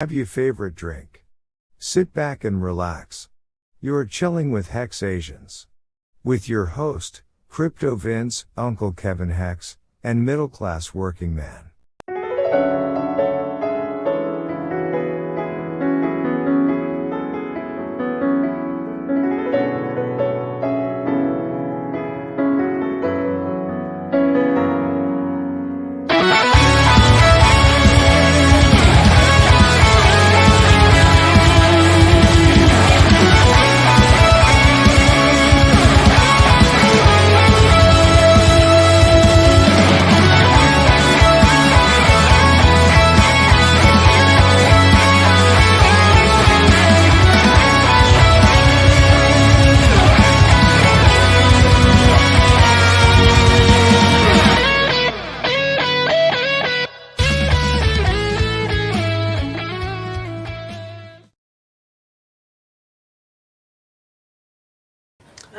Have your favorite drink. Sit back and relax. You're chilling with HexAsians. With your host, Crypto Vince, Uncle Kevin Hex, and middle class working man.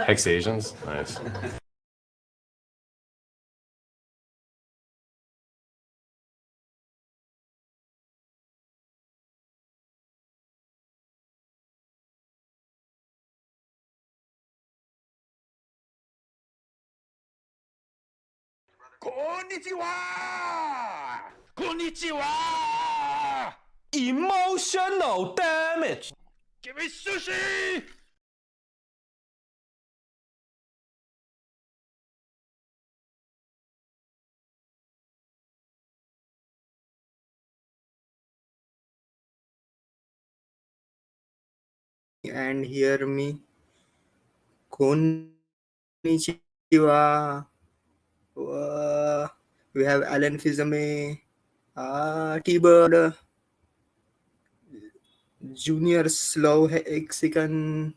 HexAsians? Nice. Konnichiwa! Konnichiwa! Emotional damage! Give me sushi! And hear me. Konnichiwa. We have Alan Fizame, T-Bird, Junior Slow Hexican,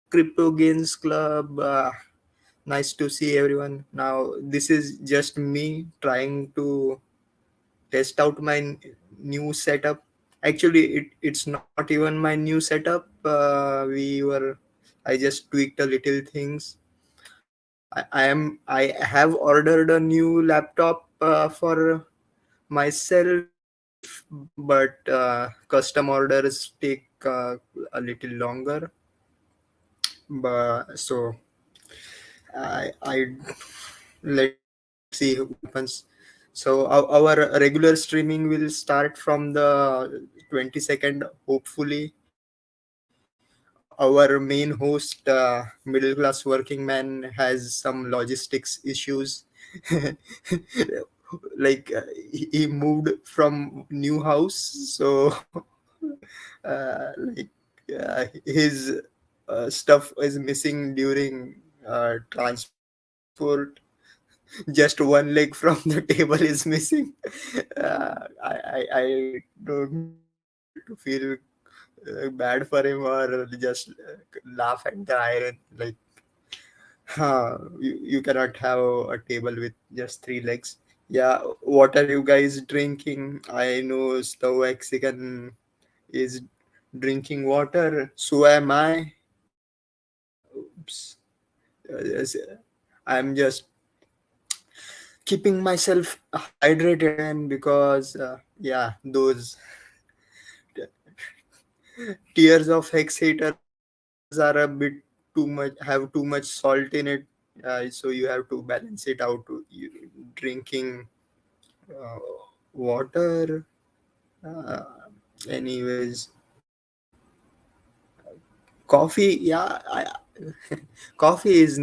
Crypto Gains Club. Nice to see everyone. Now, this is just me trying to test out my new setup. Actually, it's not even my new setup. I just tweaked a little things. I have ordered a new laptop for myself, but custom orders take a little longer. But so I let's see what happens. So our regular streaming will start from the 22nd, hopefully. Our main host, middle class working man, has some logistics issues. Like he moved from new house, so his stuff is missing during transport. Just one leg from the table is missing. I don't to feel bad for him or just laugh at the iron. Like, you cannot have a table with just three legs. Yeah, what are you guys drinking? I know Stow Mexican is drinking water. So am I. Oops. Yes, I'm just keeping myself hydrated, and because those tears of hex haters are a bit too much, have too much salt in it, so you have to balance it out. Drinking uh, water, uh, anyways. Coffee, coffee is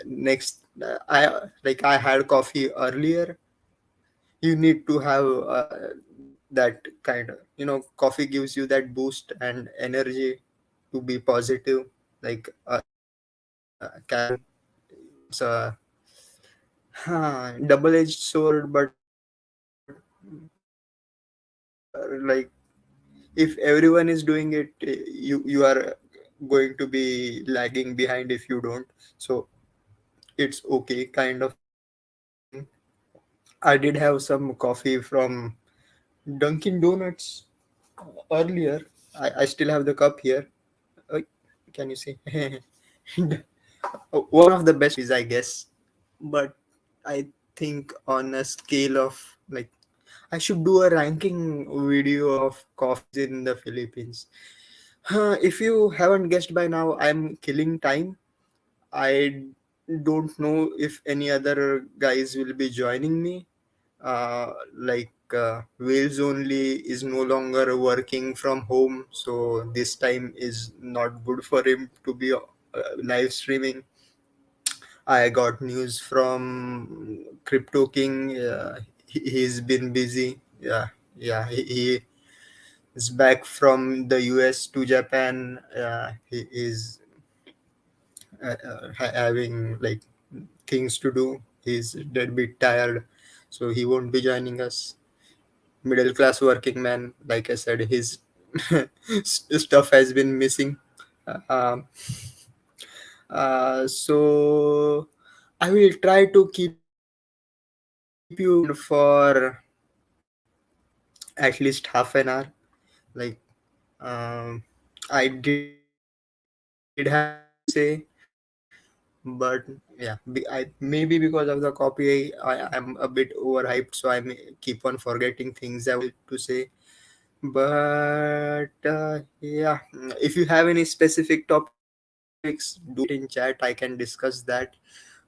next. I had coffee earlier. You need to have that kind of, coffee gives you that boost and energy to be positive. Like it's a double-edged sword, but like if everyone is doing it, you are going to be lagging behind if you don't. So it's okay, kind of thing. I did have some coffee from Dunkin' Donuts earlier. I still have the cup here. Uh, can you see? One of the best is, I guess. But I think on a scale of like, I should do a ranking video of coffees in the Philippines. If you haven't guessed by now, I'm killing time. I don't know if any other guys will be joining me. Wales only is no longer working from home, so this time is not good for him to be live streaming. I got news from Crypto King. He's been busy. He is back from the US to Japan. He is having like things to do. He's a dead bit tired, so he won't be joining us. Middle class working man, like I said, his stuff has been missing. Um, so I will try to keep you for at least half an hour. Like, I did have more to say, but yeah, maybe because of the copy, I'm a bit overhyped, so I may keep on forgetting things I wanted to say. But yeah, if you have any specific topics, do write it in chat. I can discuss that.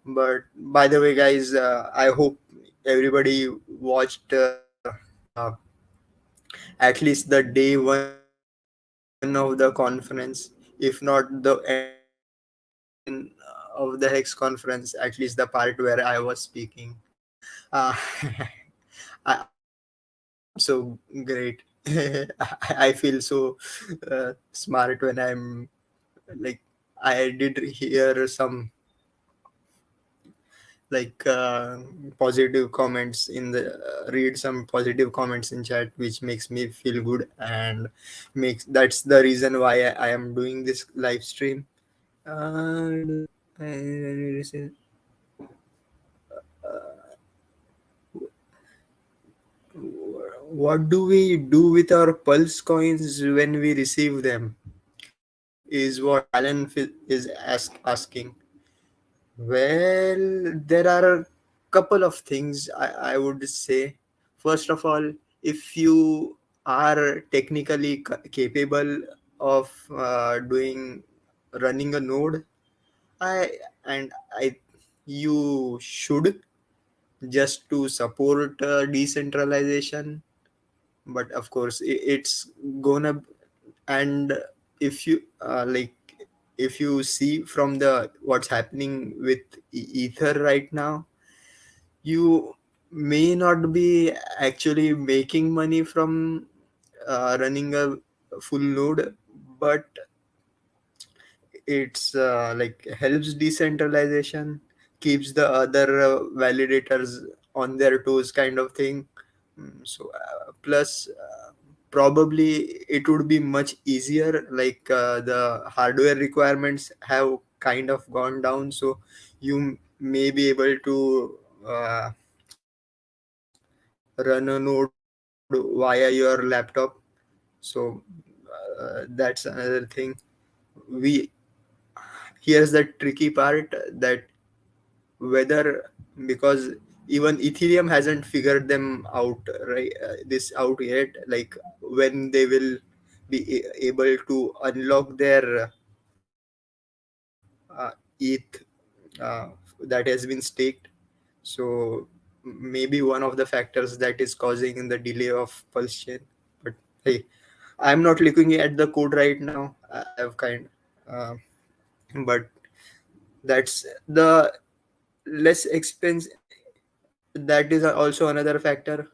But by the way, guys, I hope everybody watched at least the day one of the conference, if not the entire day one of the Hex conference, at least the part where I was speaking. Uh, I'm so great. I feel so smart when I'm like, I did hear some like positive comments in the read some positive comments in chat, which makes me feel good, and makes that's the reason why I am doing this live stream. And what do we do with our pulse coins when we receive them, is what Alan is asking. Well, there are a couple of things I would say. First of all, if you are technically capable of doing running a node, I and I you should, just to support decentralization. But of course, it's gonna, and if you if you see from the what's happening with ether right now, you may not be actually making money from running a full node, but it's like helps decentralization, keeps the other validators on their toes, kind of thing. Plus probably it would be much easier, like the hardware requirements have kind of gone down, so you may be able to run a node via your laptop. So that's another thing. We Here's the tricky part, that whether, because even Ethereum hasn't figured them out, right, this out yet, like when they will be able to unlock their ETH that has been staked. So maybe one of the factors that is causing the delay of Pulse chain. But hey, I'm not looking at the code right now. I've uh, but that's the less expense. That is also another factor.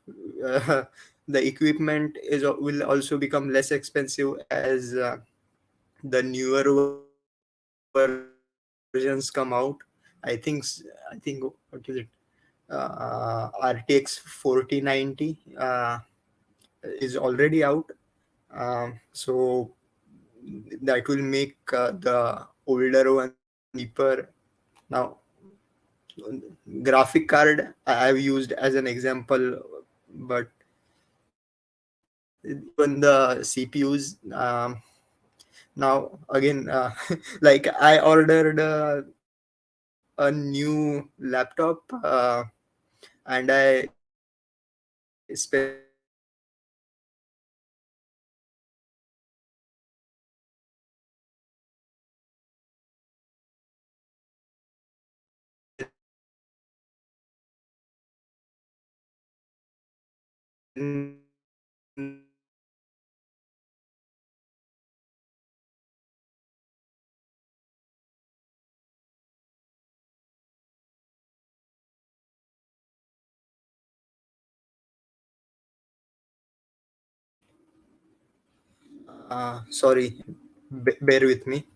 Uh, the equipment will also become less expensive as the newer versions come out. I think what is it? RTX 4090 is already out. So that will make the older ones cheaper. Now, graphic card I've used as an example, but even the CPUs. Now again, like I ordered a new laptop, and I specified Sorry, bear with me.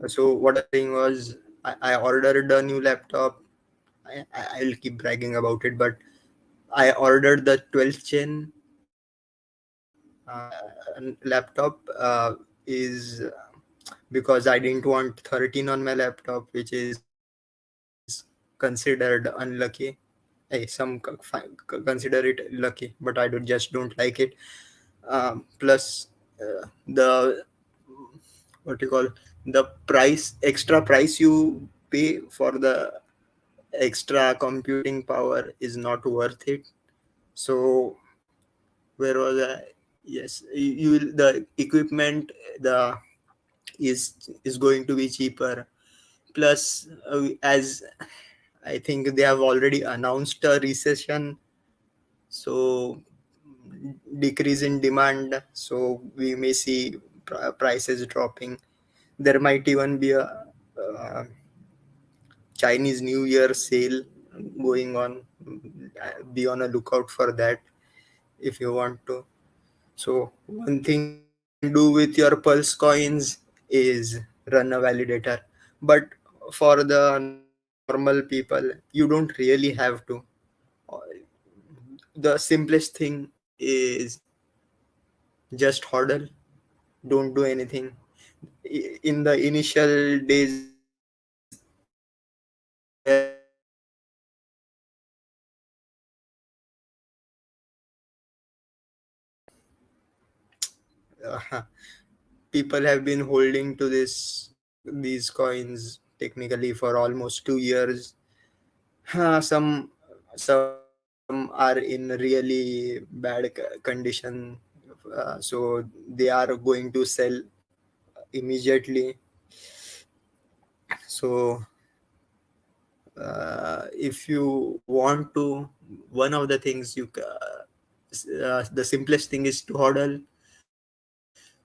So what I was saying was, I ordered a new laptop. I'll keep bragging about it, but I ordered the 12th gen laptop. Is because I didn't want 13 on my laptop, which is considered unlucky. Hey, some consider it lucky, but I just don't like it. Plus, the what you call the price, extra price you pay for the extra computing power is not worth it. So where was I? Yes, you will, the equipment, the is going to be cheaper. Plus, as I think they have already announced a recession, so decrease in demand. So we may see prices dropping. There might even be a uh, Chinese New Year sale going on. Be on a lookout for that if you want to. So one thing you can do with your pulse coins is run a validator. But for the normal people, you don't really have to. The simplest thing is just hodl, don't do anything. In the initial days, there were people have been holding to these coins technically for almost 2 years. Some are in really bad condition, so they are going to sell immediately. So if you want to, one of the things the simplest thing is to hodl,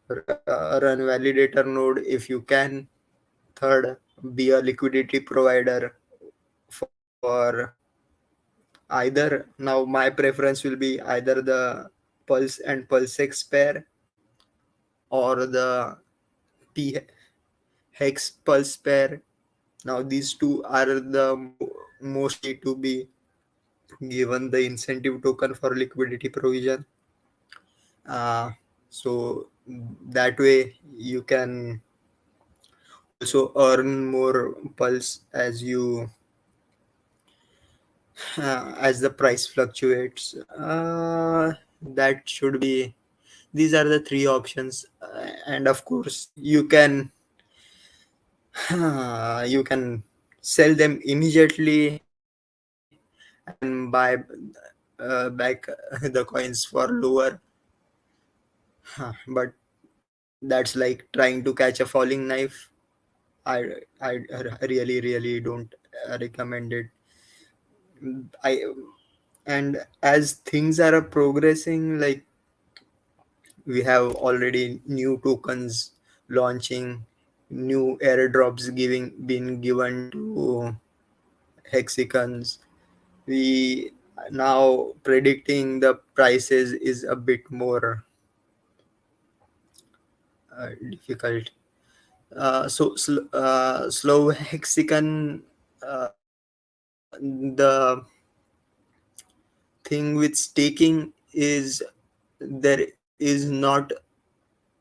run validator node if you can. Third, be a liquidity provider for either. Now my preference will be either the pulse and pulsex pair, or the p hex pulse pair. Now these two are the mostly to be given the incentive token for liquidity provision. uh, so that way you can also earn more pulse as you as the price fluctuates. That should be, these are the three options. And of course you can you can sell them immediately and buy back the coins for lower. But that's like trying to catch a falling knife. I really don't recommend it. I And as things are progressing, like we have already new tokens launching, new airdrops giving been given to hexicans. We now predicting the prices is a bit more difficult. Slow hexican, the thing with staking is there is not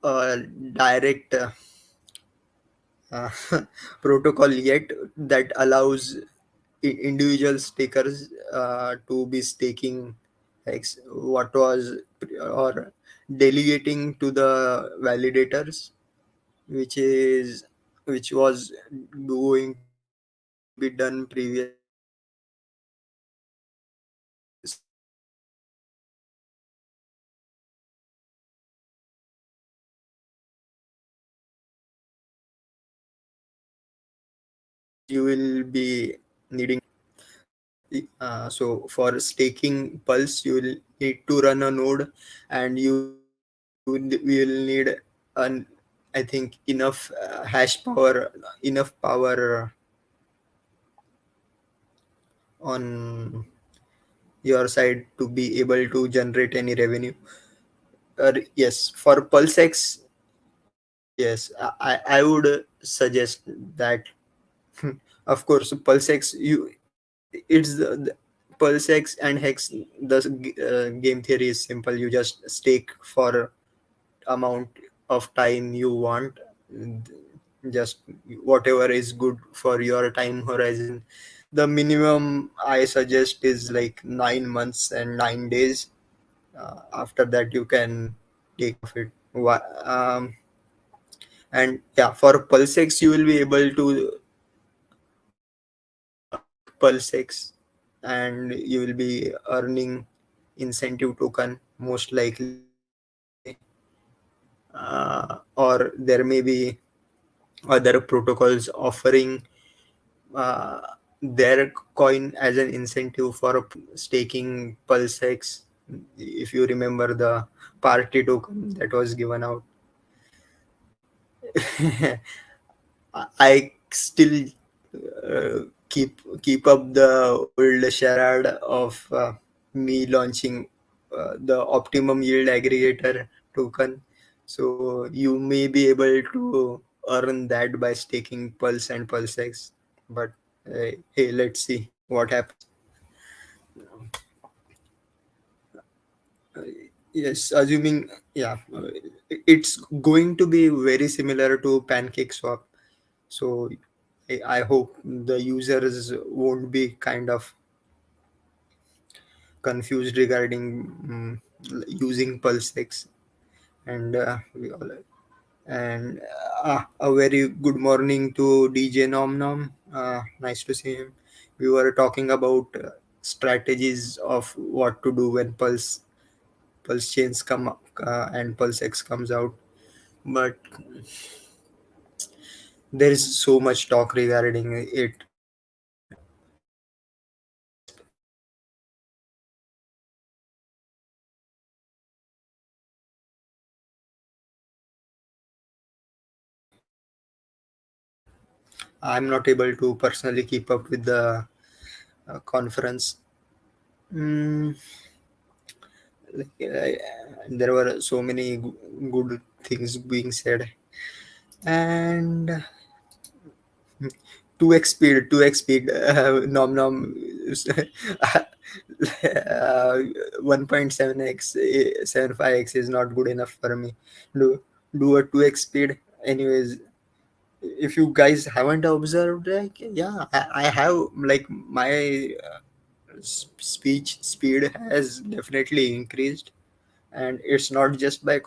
a direct uh, protocol yet that allows individual stakers to be staking what was or delegating to the validators, which is which was going to be done previously. So you will be needing, so for staking pulse you will need need to run a node, and will need an, I think, enough hash power, enough power on your side to be able to generate any revenue. Yes, for PulseX, yes, I would suggest that. Of course, PulseX, it's the PulseX and Hex. The game theory is simple. You just stake for amount of time you want, just whatever is good for your time horizon. The minimum I suggest is like 9 months and 9 days. After that, you can take profit. And yeah, for PulseX, you will be able to stake PulseX, and you will be earning incentive token most likely. Or there may be other protocols offering uh, their coin as an incentive for staking PulseX. If you remember the party token that was given out, I still keep up the old charade of me launching the optimum yield aggregator token. So you may be able to earn that by staking Pulse and PulseX. But hey, let's see what happens. Yes, assuming, yeah, it's going to be very similar to PancakeSwap. So I hope the users won't be kind of confused regarding using PulseX. And a very good morning to DJ Nom Nom. Nice to see him. We were talking about strategies of what to do when Pulse chains come up and PulseX comes out. But there is so much talk regarding it. I'm not able to personally keep up with the conference. Mm, there were so many good things being said, and 2x speed, nom nom, 1.7x, 75x is not good enough for me. Do do a 2x speed. Anyways, if you guys haven't observed, like, yeah, I have, like, my speech speed has definitely increased, and it's not just by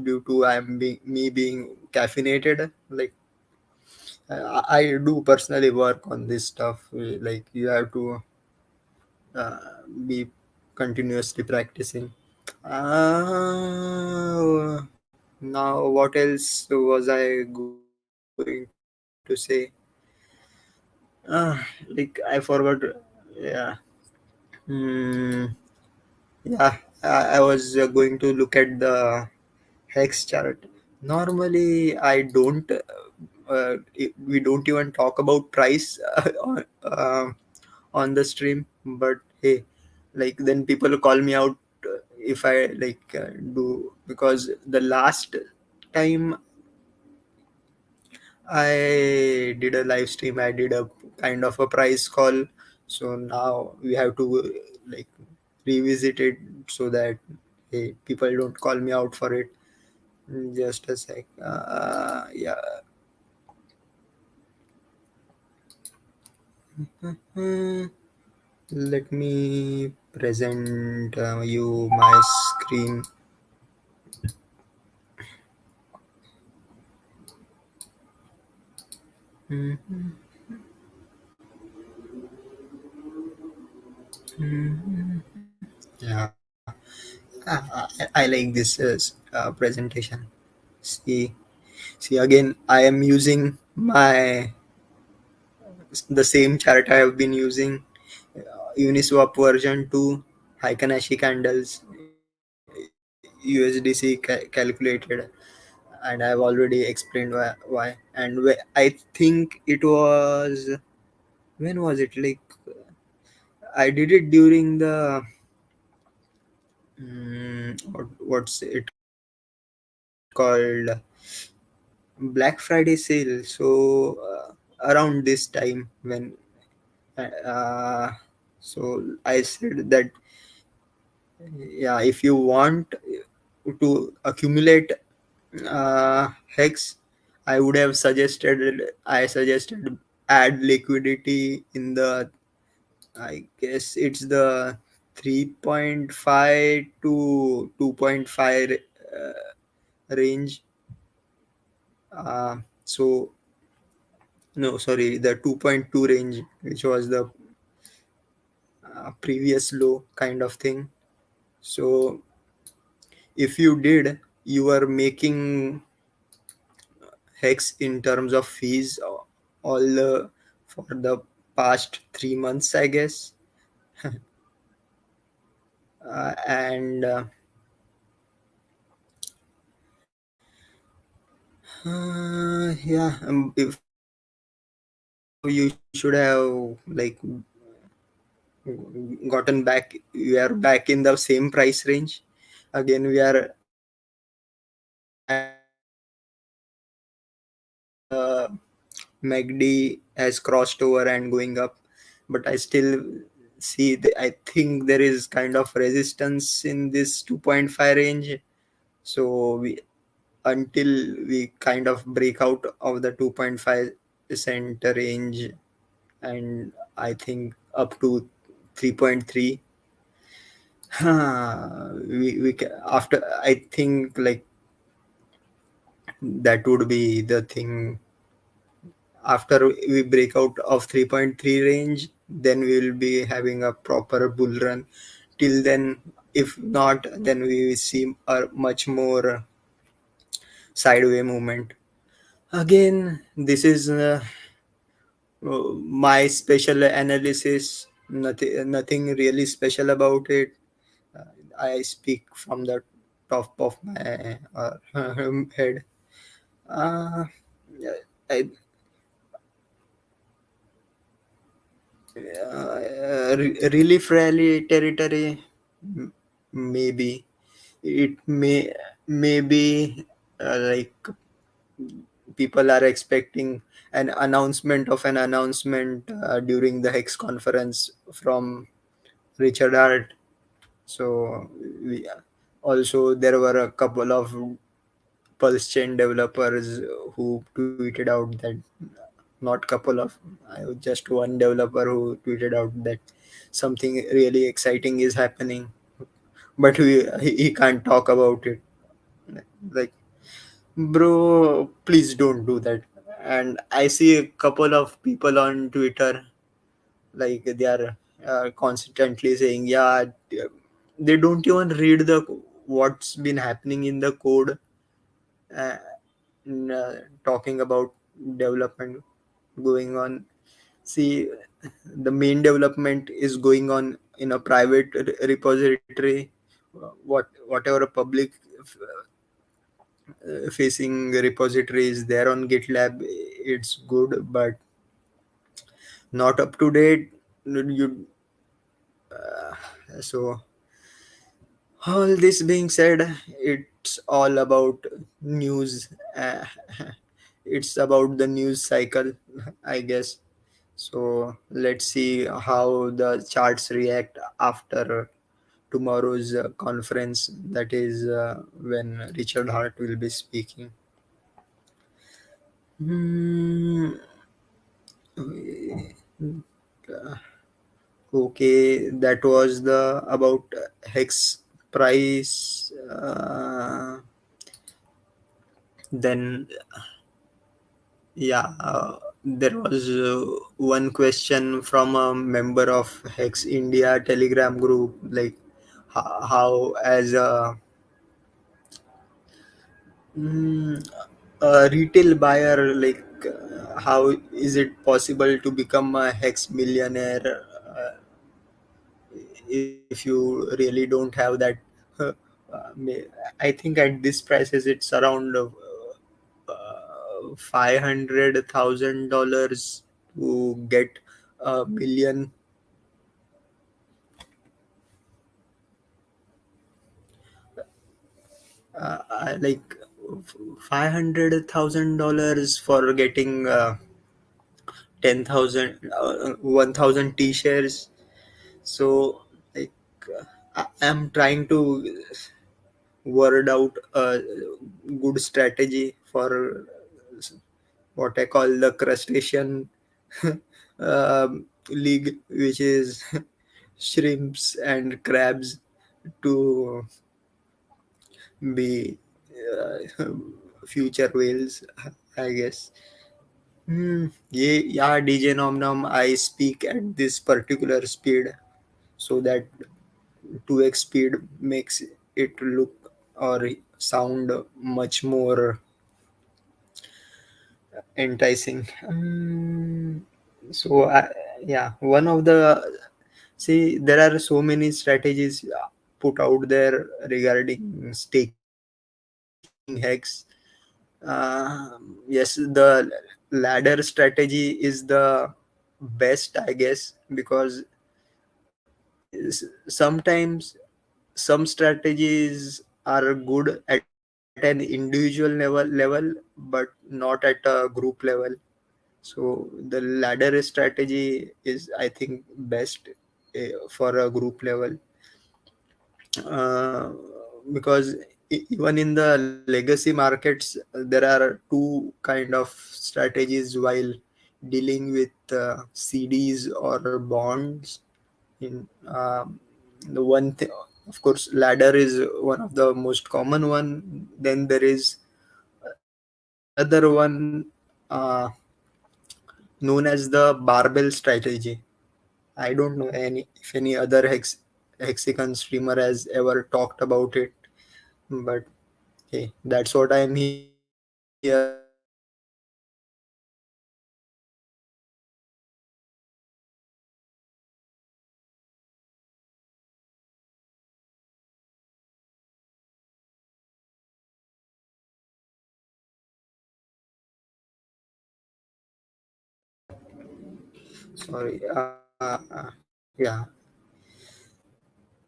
due to me being caffeinated. Like, I do personally work on this stuff. Like, you have to be continuously practicing. Now, what else was I going to say? Like, I forgot. Yeah. Hmm. Yeah. I was going to look at the hex chart. Normally, I don't. We don't even talk about price on the stream. But hey, like, then people call me out if I, like, do, because the last time I did a live stream, I did a kind of a price call. So now we have to, like, revisit it so that, hey, people don't call me out for it. Just a sec. Yeah. Hmm. Let me present you my screen. Mhm. Mhm. Yeah, I like this presentation. See, see, again, I am using the same chart I have been using, Uniswap version 2, Heikenhashi candles, USDC calculated, and I've already explained why. And I think it was, when was it? Like I did it during the what's it called, Black Friday sale. So around this time when uh, so I said that yeah, if you want to accumulate hex, I suggested add liquidity in the, I guess it's the 3.5 to 2.5 range. So no, sorry, the 2.2 range, which was the previous low kind of thing. So if you did, you are making hex in terms of fees all for the past 3 months, I guess. And yeah, if you should have like gotten back, we are back in the same price range again. We are the MACD has crossed over and going up, but I still see I think there is kind of resistance in this 2.5 range. So we, until we kind of break out of the 2.5% range, and I think up to 3.3, after, I think like that would be the thing. After we break out of 3.3 range, then we will be having a proper bull run. Till then, if not, then we will see a much more sideway movement. Again, this is my special analysis. Nothing really special about it. Uh, I speak from the top of my head. Uh, I, Relief rally territory, maybe it may be like people are expecting an announcement during the Hex conference from Richard Hart. So we, also there were a couple of Pulse chain developers who tweeted out that, not couple of, just one developer who tweeted out that something really exciting is happening, but he can't talk about it. Like, bro, please don't do that. And I see a couple of people on Twitter, like they are constantly saying, yeah, they don't even read the what's been happening in the code, uh, talking about development going on. See, the main development is going on in a private repository. Whatever a public facing repository is there on GitLab, it's good, but not up to date. You So all this being said, it's all about news. It's about the news cycle, I guess. So let's see how the charts react after tomorrow's conference. That is when Richard Hart will be speaking. Hmm, okay, that was the about hex price. Then yeah, there was one question from a member of Hex India Telegram group, like how as mm, a retail buyer, like how is it possible to become a Hex millionaire if you really don't have that. I think at this prices it's around $500,000 to get a million. Like $500,000 for getting 10,000, 1,000 t-shirts. So like I'm trying to word out a good strategy for what I call the crustacean league, which is shrimps and crabs, to be future whales, I guess. Yeah, DJ Nom Nom, I speak at this particular speed so that 2x speed makes it look or sound much more enticing. So, yeah, one of the see, there are so many strategies put out there regarding staking hex. Yes, the ladder strategy is the best, I guess, because sometimes some strategies are good at an individual level, but not at a group level. So the ladder strategy is, I think, best for a group level, uh, because even in the legacy markets there are two kind of strategies while dealing with CDs or bonds. In the one thing, of course, ladder is one of the most common one. Then there is another one known as the barbell strategy. I don't know any if any other hexagon streamer has ever talked about it, but hey, that's what I'm here for. Sorry. Yeah.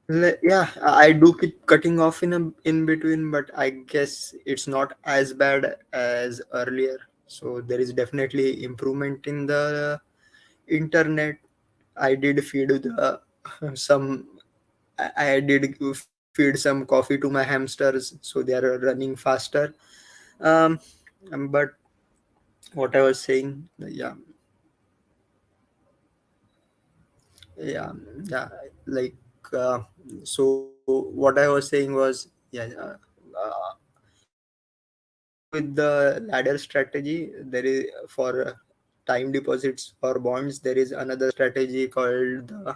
Yeah, I do keep cutting off in between, but I guess it's not as bad as earlier. So there is definitely improvement in the internet. I did feed the some. I did feed some coffee to my hamsters, so they are running faster. Um, but what I was saying, yeah, yeah, like uh, so what I was saying was, along with the ladder strategy, there is for time deposits for bonds, there is another strategy called the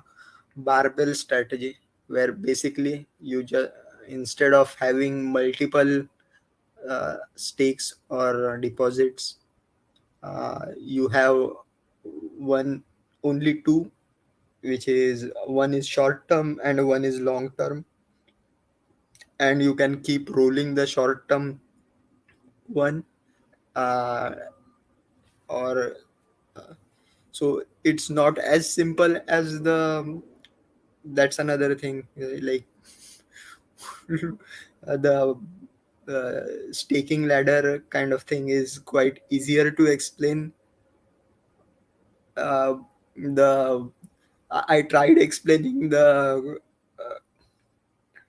barbell strategy, where basically you just, instead of having multiple stakes or deposits, you have one, only two, which is one is short term and one is long term, and you can keep rolling the short term one, uh, or so it's not as simple as the, that's another thing, like the staking ladder kind of thing is quite easier to explain. The I tried explaining the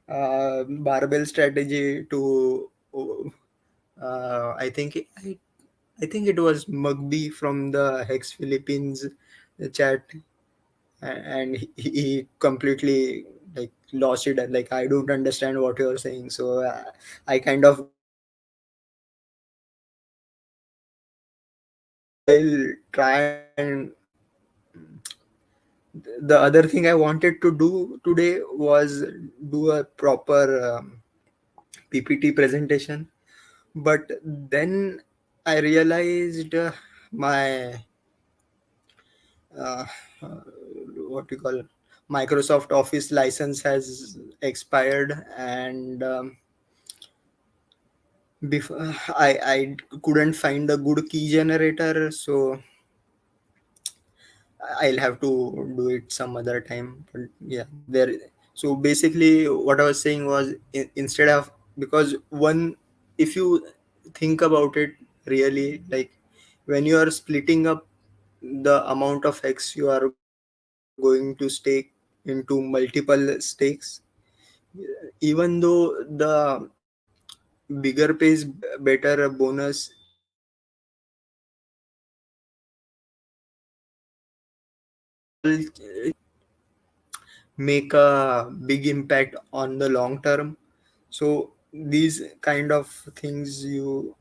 barbell strategy to I think it was Mugby from the Hex Philippines chat, and he completely like lost it and like, I don't understand what you're saying. So I kind of got confused. So I'll try and the other thing I wanted to do today was do a proper PPT presentation, but then I realized my uh, what you call Microsoft Office license has expired, and before I couldn't find a good key generator, so I'll have to do it some other time. But yeah, there. So basically, what I was saying was, instead of, because one, if you think about it really, like when you are splitting up the amount of hex you are going to stake into multiple stakes, even though the bigger pays better bonus is all make a big impact on the long term. So these kind of things you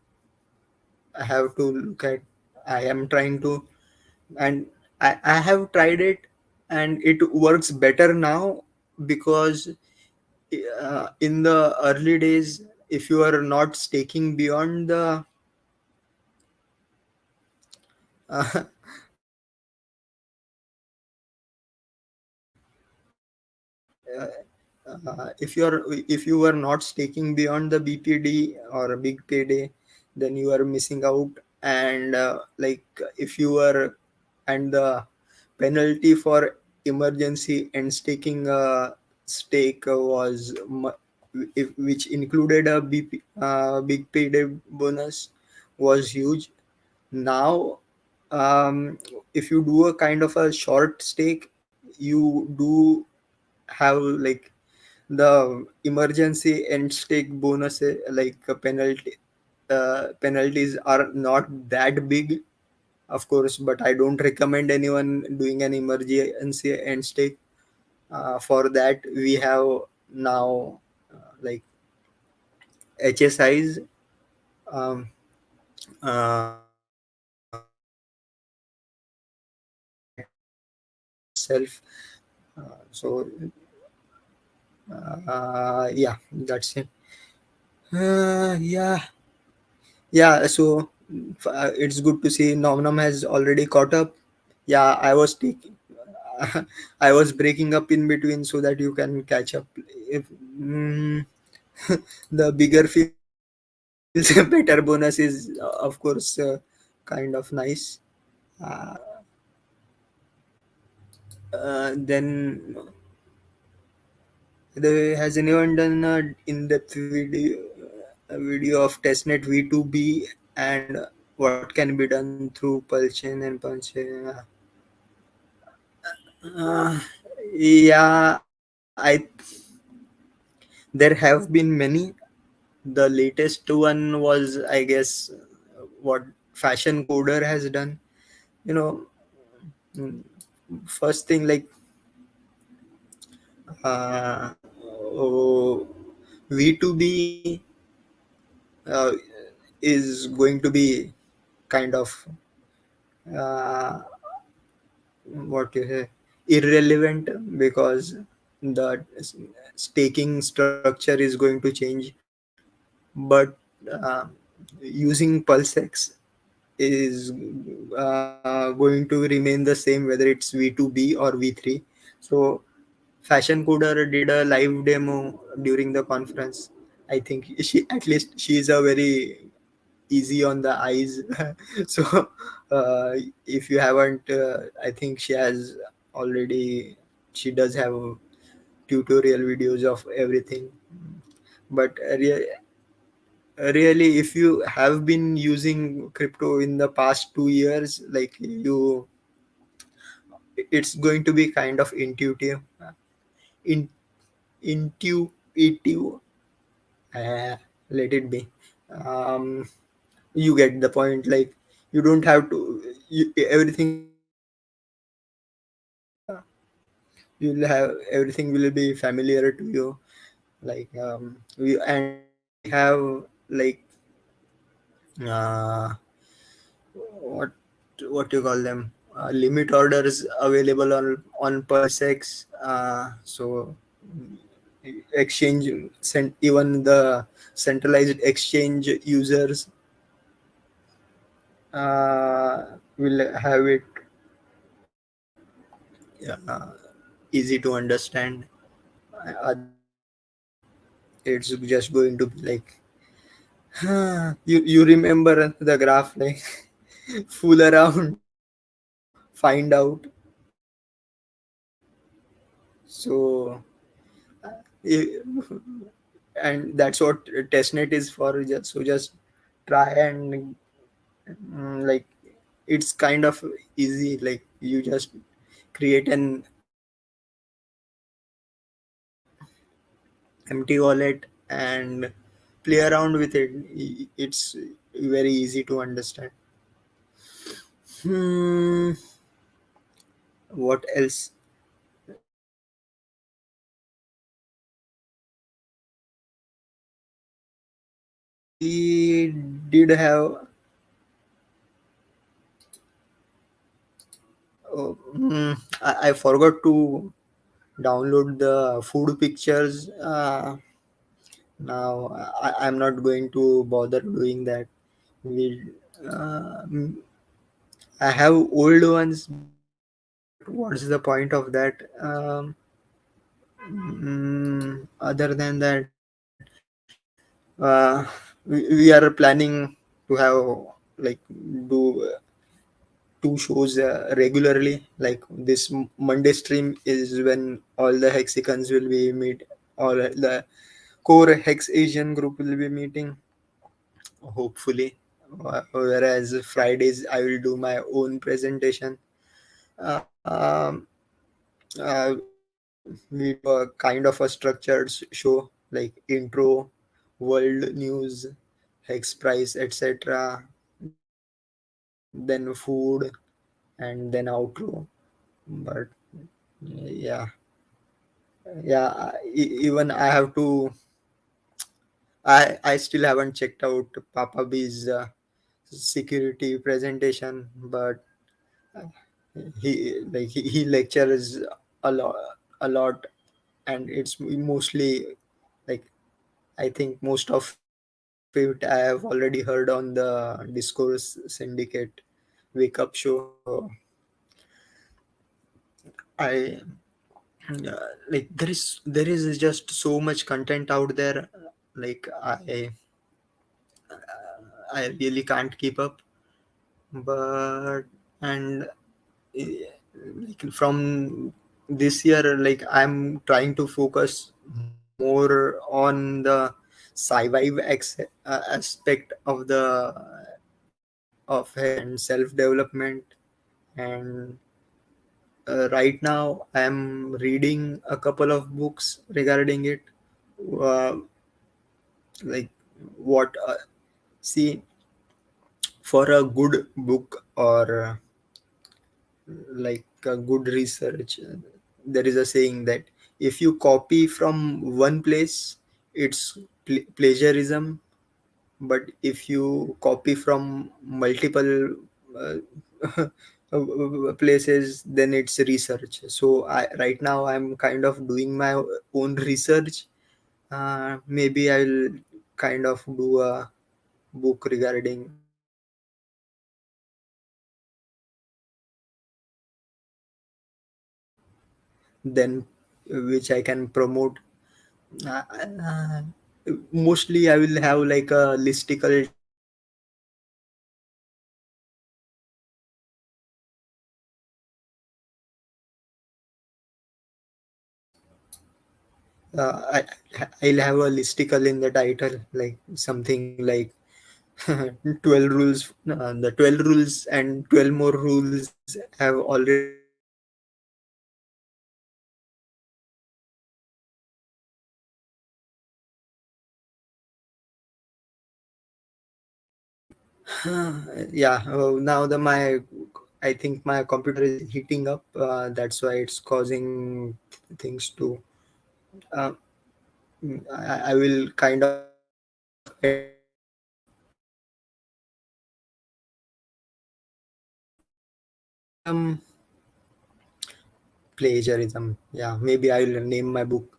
have to look at. I am trying to, and I have tried it, and it works better now, because in the early days, if you are not staking beyond the uh, if you were not staking beyond the BPD or a big payday, then you are missing out. And like if you were, and the penalty for emergency and staking stake was which included a big payday bonus, was huge. Now, if you do a kind of a short stake, you do have like the emergency and stake bonus, like a penalties are not that big, of course, but I don't recommend anyone doing an emergency and stake. For that we have now like HSIs, um, itself. So yeah, that's it. Yeah, yeah. So it's good to see Nomnam has already caught up. Yeah, I was taking, I was breaking up in between so that you can catch up. If the bigger feels, better bonus is of course kind of nice. Uh, then has anyone done a in-depth video of testnet V2B and what can be done through Pulchain and Pulchain? Uh, yeah, there have been many. The latest one was, I guess, what Fashion Coder has done. You know, mm, first thing, like uh, oh, V2B uh, is going to be kind of uh, what you say, irrelevant, because the staking structure is going to change. But using PulseX is going to remain the same, whether it's V2B or V3. So Fashion Coder did a live demo during the conference. I think she, at least she is a very easy on the eyes. So if you haven't, I think she has already, she does have tutorial videos of everything. But really, if you have been using crypto in the past 2 years, like you, it's going to be kind of intuitive. In, intuitive, let it be. um, you get the point. Like you don't have to, everything will be you'll have, everything will be familiar to you. Like we have like uh, what what you call them, limit orders available on PulseX. So exchange sent, even the centralized exchange users will have it. Yeah. easy to understand. Otherwise, it's just going to be like, you remember the graph, like fool around to find out. So, i- and that's what testnet is for. Just try and like it's kind of easy. Like you just create an empty wallet and play around with it. It's very easy to understand. Hmm, what else? We did have. I forgot to download the food pictures. Now I'm not going to bother doing that. We, uh, mm, I have old ones, but what's the point of that? Other than that, we are planning to have like do two shows regularly. Like this Monday stream is when all the Hexicans will be meet, all the core HexAsian group will be meeting, hopefully. Whereas Fridays I will do my own presentation. Um, we do a kind of a structured show like intro, world news, hex price, etc. Then food, and then outro. But yeah, even I have to. I still haven't checked out Papa B's security presentation, but he lectures a lot, a lot, and it's mostly like I think most of it I have already heard on the Discourse Syndicate wake up show. So I like there is just so much content out there. Like I really can't keep up, but and like from this year, like I'm trying to focus more on the survive aspect of the of hex and self development. And right now I'm reading a couple of books regarding it. uh, like what see, for a good book or like a good research, there is a saying that if you copy from one place, it's plagiarism, but if you copy from multiple uh, places, then it's research. So right now I'm kind of doing my own research. Maybe I'll kind of do a book regarding then which I can promote. uh, uh, Mostly I will have like a listicle title I, I'll have a listicle in the title, like something like 12 rules. The 12 rules and 12 more rules have already existed in the past. Yeah, now I think my computer is heating up. That's why it's causing things to. Uh, I will kind of edit this part out. Plagiarism, plagiarism. Yeah, maybe I will name my book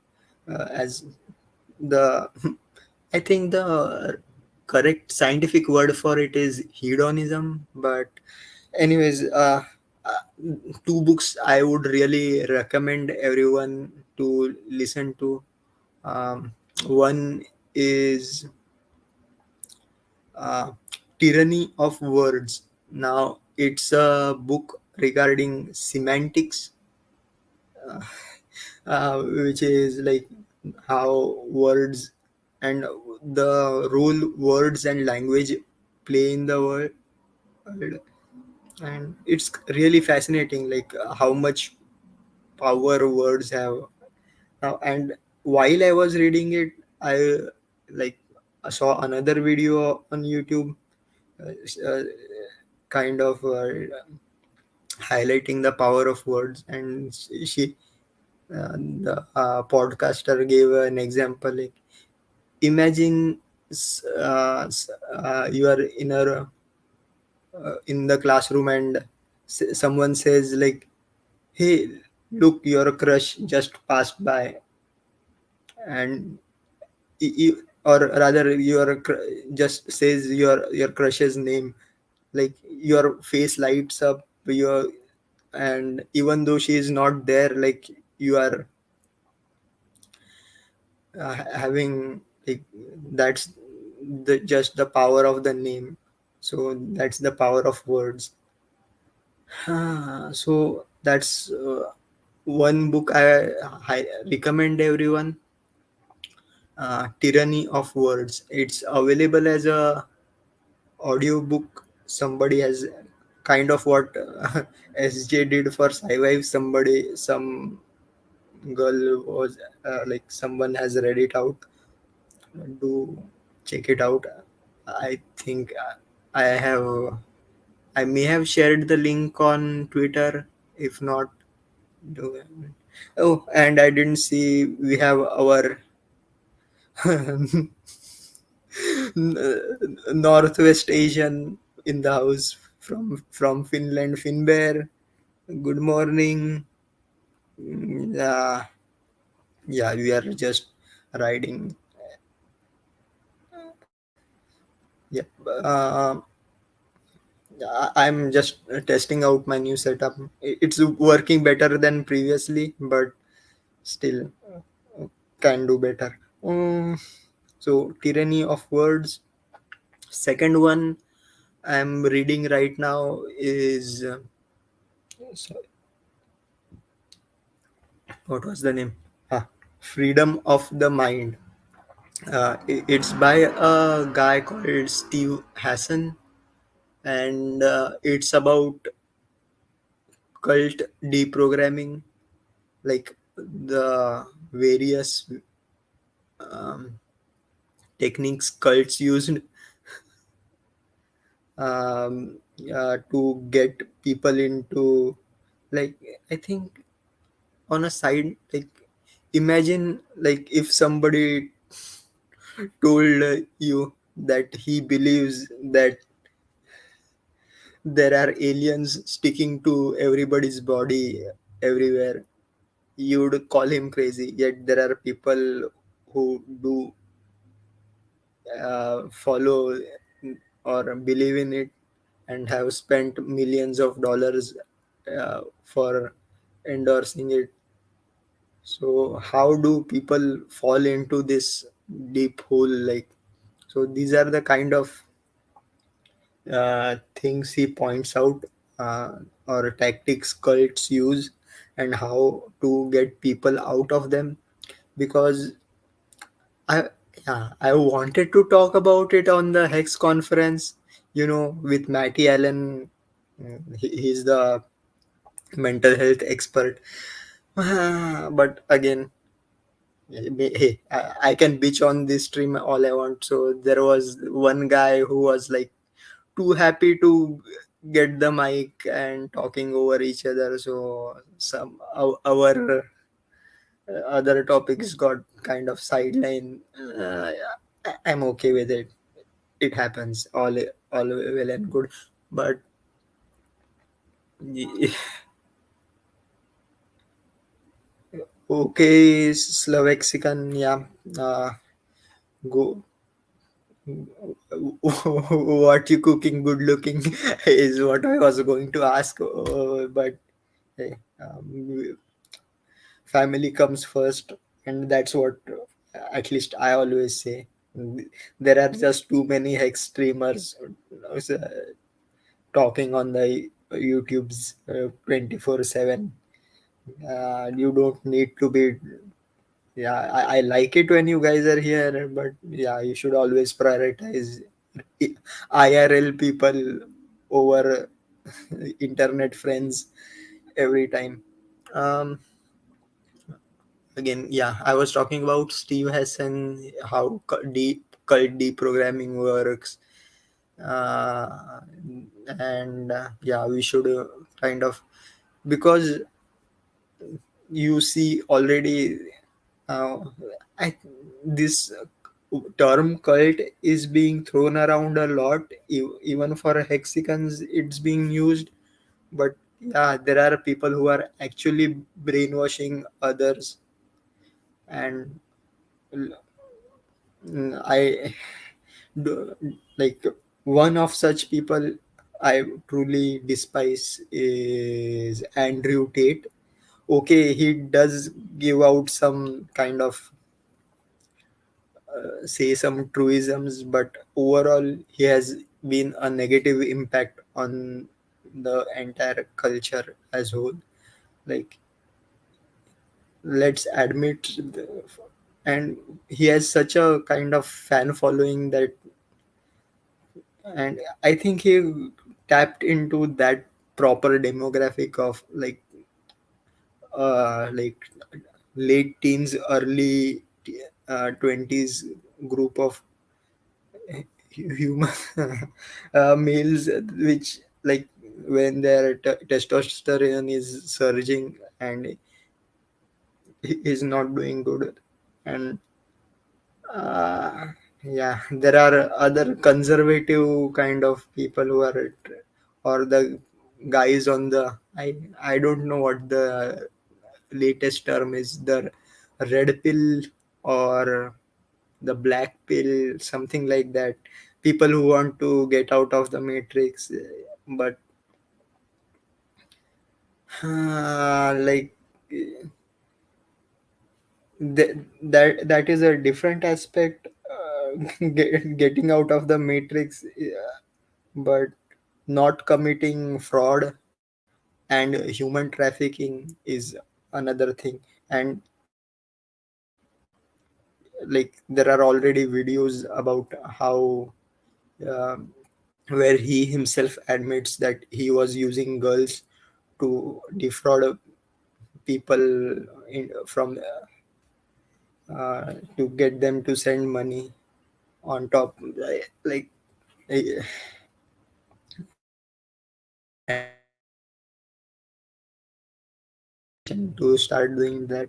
as the. I think the correct scientific word for it is hedonism. But anyways, Two books I would really recommend everyone to listen to. One is uh, Tyranny of Words. Now, it's a book regarding semantics, which is like how words and the role words and language play in the world. And it's really fascinating, like how much power words have now. And while I was reading it, I like saw another video on YouTube, uh, kind of highlighting the power of words. And she the podcaster gave an example, like imagine you are in the classroom, and someone says like, hey, look, your crush just passed by. And or rather just says your crush's name, like your face lights up, your and even though she is not there, like you are having like, that's the just the power of the name. So that's the power of words. So that's one book I recommend everyone, Tyranny of Words. It's available as a audiobook. Somebody has kind of what SJ did for Sci-Fi. Some girl was like someone has read it out. Do check it out. I think I may have shared the link on Twitter. If not, do. Oh, and I didn't see we have our Northwest Asian in the house from Finland, Finbear. Good morning. Yeah, yeah, we are just riding. Yep. I'm just testing out my new setup. It's working better than previously, but still can do better. So, Tyranny of Words. Second one I'm reading right now is sorry, what was the name? Freedom of the Mind. It's by a guy called Steve Hassan, and it's about cult deprogramming, like the various um, techniques cults used to get people into, like, I think on a side, like imagine like if somebody told you that he believes that there are aliens sticking to everybody's body everywhere, you would call him crazy. Yet there are people who do follow or believe in it and have spent millions of dollars for endorsing it. So how do people fall into this deep hole? Like, so these are the kind of things he points out, uh, or tactics cults use, and how to get people out of them. Because I yeah, I wanted to talk about it on the Hex conference, with Matty Allen. He's the mental health expert. But again, hey, I can bitch on this stream all I want. So there was one guy who was like too happy to get the mic and talking over each other. So our other topics got kind of sidelined. I'm okay with it. It happens, all well and good. But okay, Slovaxican, yeah. Go what you cooking good looking is what I was going to ask, but hey, family comes first, and that's what at least I always say. There are just too many hex streamers talking on the YouTube's 24/7. You don't need to be. Yeah, I like it when you guys are here, but yeah, you should always prioritize IRL people over internet friends every time. Um, Again, yeah, I was talking about Steve Hassan, how cult deprogramming works, uh, and yeah, we should kind of, because you see already, uh, I, this term cult is being thrown around a lot, even for hexicans it's being used, but yeah, there are people who are actually brainwashing others, and I do, like, one of such people I truly despise is Andrew Tate. Okay, he does give out some kind of say some truisms, but overall he has been a negative impact on the entire culture as whole. Like, let's admit, and he has such a kind of fan following that, and I think he tapped into that proper demographic of like late teens, early 20s group of human males, which, like, when their testosterone is surging and is not doing good, and uh, yeah, there are other conservative kind of people who are, or the guys on the, I don't know what the latest term is, the red pill or the black pill, something like that. People who want to get out of the matrix, but like, that is a different aspect, getting out of the matrix, but not committing fraud and human trafficking is another thing. And like, there are already videos about how, um, where he himself admits that he was using girls to defraud people from to get them to send money on top, like, eh, and to start doing that.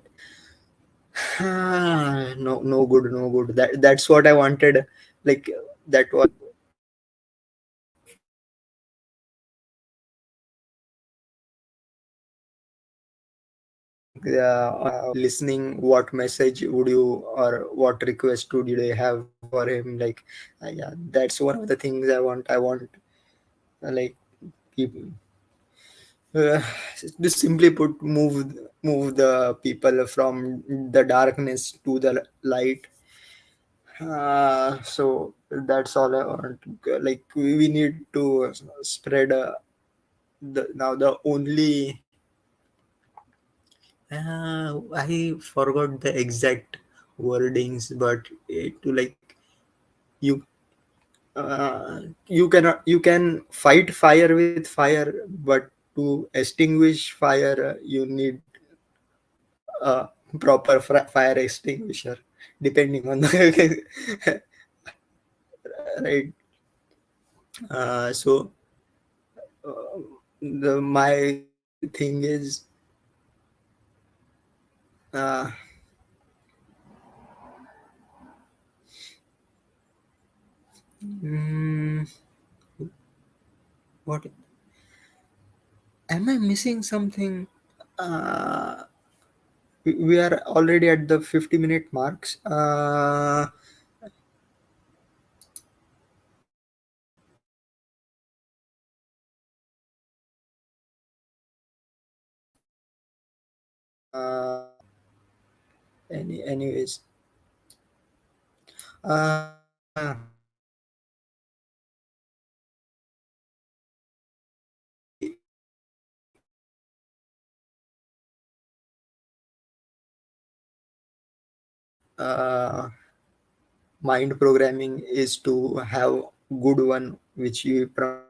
No, no good, no good. That's what I wanted. Like, that was listening. What message would you, or what request would you have for him? Like, yeah, that's one of the things I want. I want, like, people, uh, just simply put, move the people from the darkness to the light. So that's all I want. Like, we need to spread now the only, I forgot the exact wordings, but to, like, you you can fight fire with fire, but to extinguish fire, you need a proper fire extinguisher, depending on the right. So the my thing is, uh, mm, what, am I missing something? uh, we are already at the 50-minute marks. Anyways, uh, uh, mind programming is to have good one which you promote,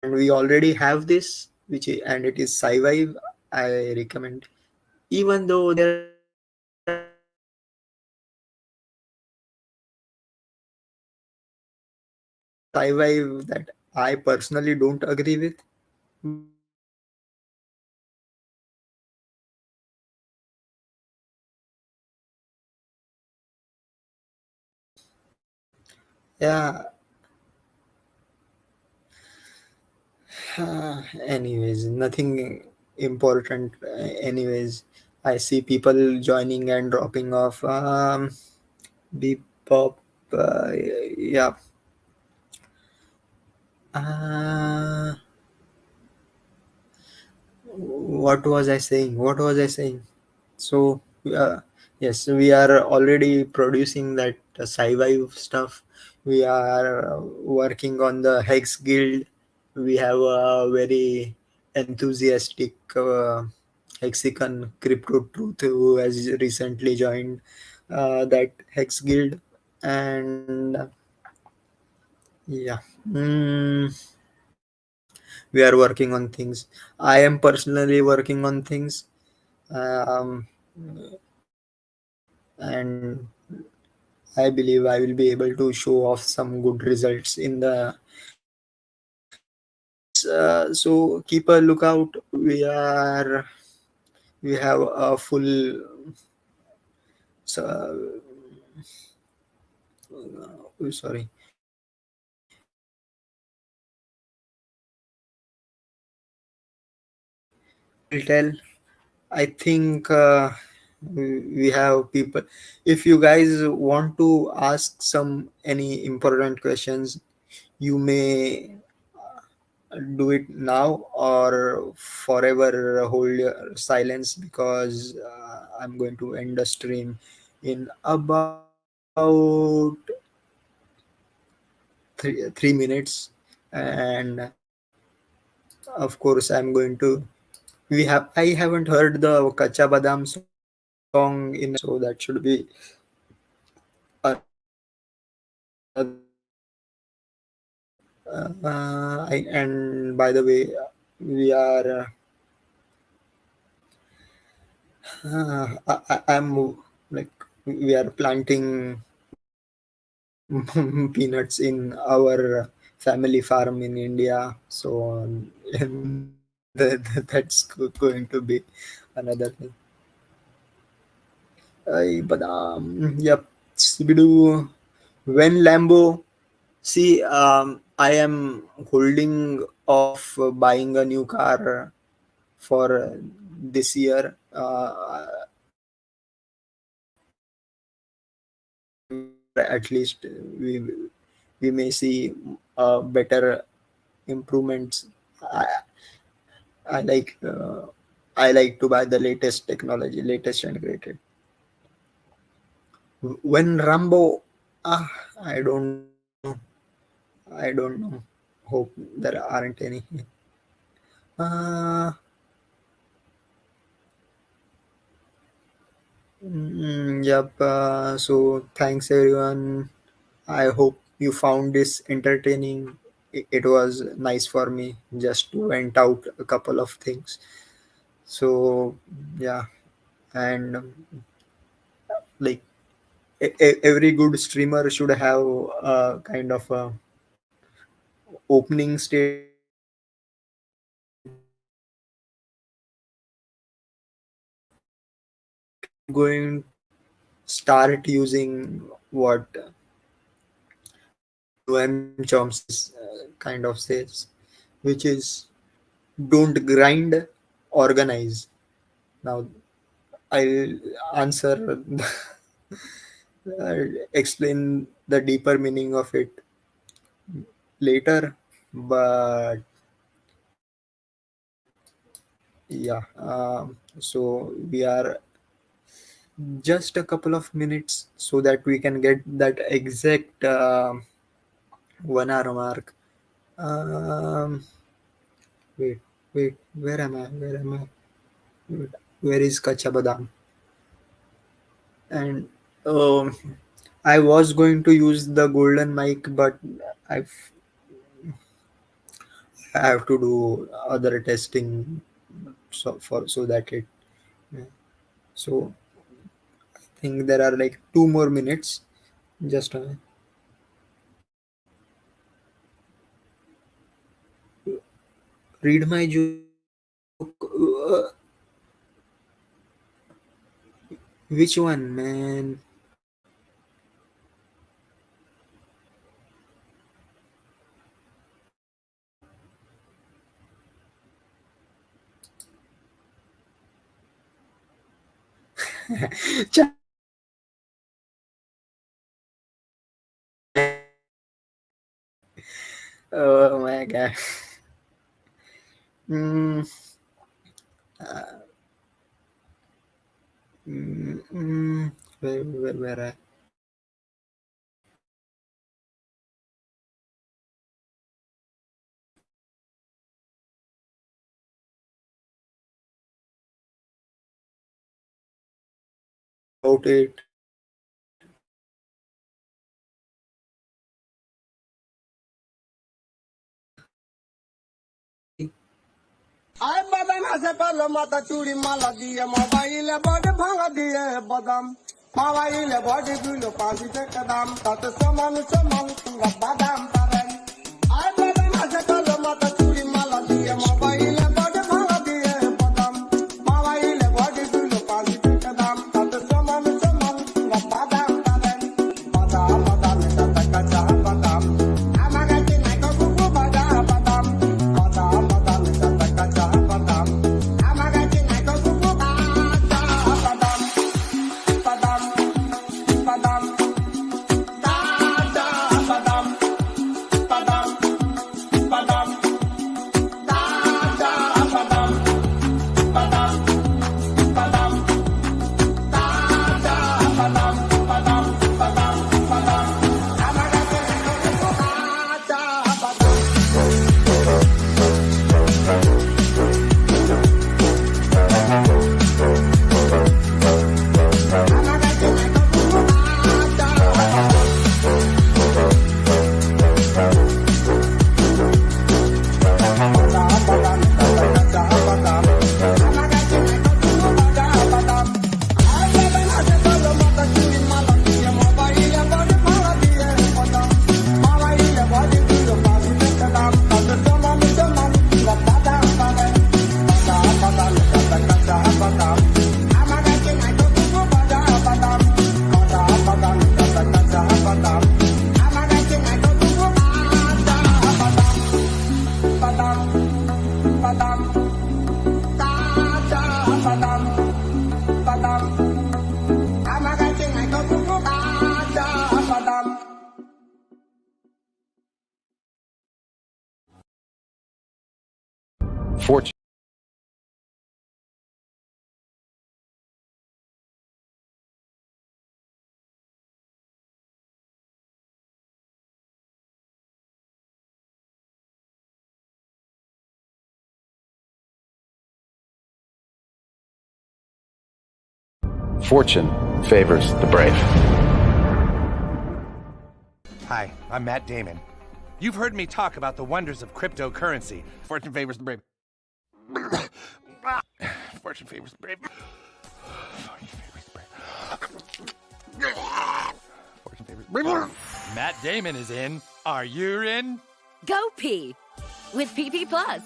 and we already have this and it is sci-fi. I recommend, even though there are sci-fi that I personally don't agree with, but yeah. Anyways, nothing important. Anyways, I see people joining and dropping off. Beep pop. Yeah. Uh, what was I saying? What was I saying? So, yes, we are already producing that sci-fi stuff. We are working on the Hex Guild. We have a very enthusiastic Hexican Crypto Truth who has recently joined that Hex Guild. And yeah, mm, we are working on things. I am personally working on things. Um, and I believe I will be able to show off some good results in the next months. So keep a lookout. We have a full sorry. I will tell. I think we have people. If you guys want to ask some any important questions, you may do it now or forever hold your silence, because I'm going to end the stream in about 3 minutes. And of course, I'm going to I haven't heard the Kacha Badam song in a very long time, so that should be another thing. And by the way, we are I'm like, we are planting peanuts in our family farm in India. So that's going to be another thing. Ay, badam. Yep. Sibidu. When Lambo. See, I am holding off buying a new car for this year. Where at least we may see better improvements. I, I like I like to buy the latest technology, latest and greatest. When Rambo, ah, I don't know. I don't know. Hope there aren't any. Uh, yep. So thanks everyone. I hope you found this entertaining. It was nice for me just to vent out a couple of things. So yeah, and like every good streamer should have a kind of a opening statement where I'm going to start using what Noam Chomsky kind of says, which is don't grind, organize. Now I'll answer, explain the deeper meaning of it later, but Yeah. So we are just a couple of minutes so that we can get that exact 1 hour mark. Um, wait, wait. Where am I? Where am I? Wait, where is Kacha Badam? And um, I was going to use the golden mic, but I've I have to do other testing so that it. So I think there are like 2 more minutes. Just read my joke. Which one, man? Oh my god. Mm, where I about it. I badam ase palo mata churi mala diye mobile body bhanga diye badam mobile body gulo pasi te kadam tat saman pura badam paran I badam ase palo mata churi mala diye mobile body bhanga diye badam mobile body gulo pasi te kadam tat saman pura badam paran badam badam tat kacha badam amaga tinai ko kuku badam badam badam badam tat kacha badam amaga tinai ko kuku badam badam badam da da badam badam badam da da badam badam badam da da badam badam badam badam amaga tinai ko kuku badam amaga tinai ko kuku badam Fortune. Fortune favors the brave. Hi, I'm Matt Damon. You've heard me talk about the wonders of cryptocurrency. Fortune favors the brave. Fortune favors the brave. Fortune favors the brave. Fortune favors the brave. Matt Damon is in. Are you in? Go P with PP Plus.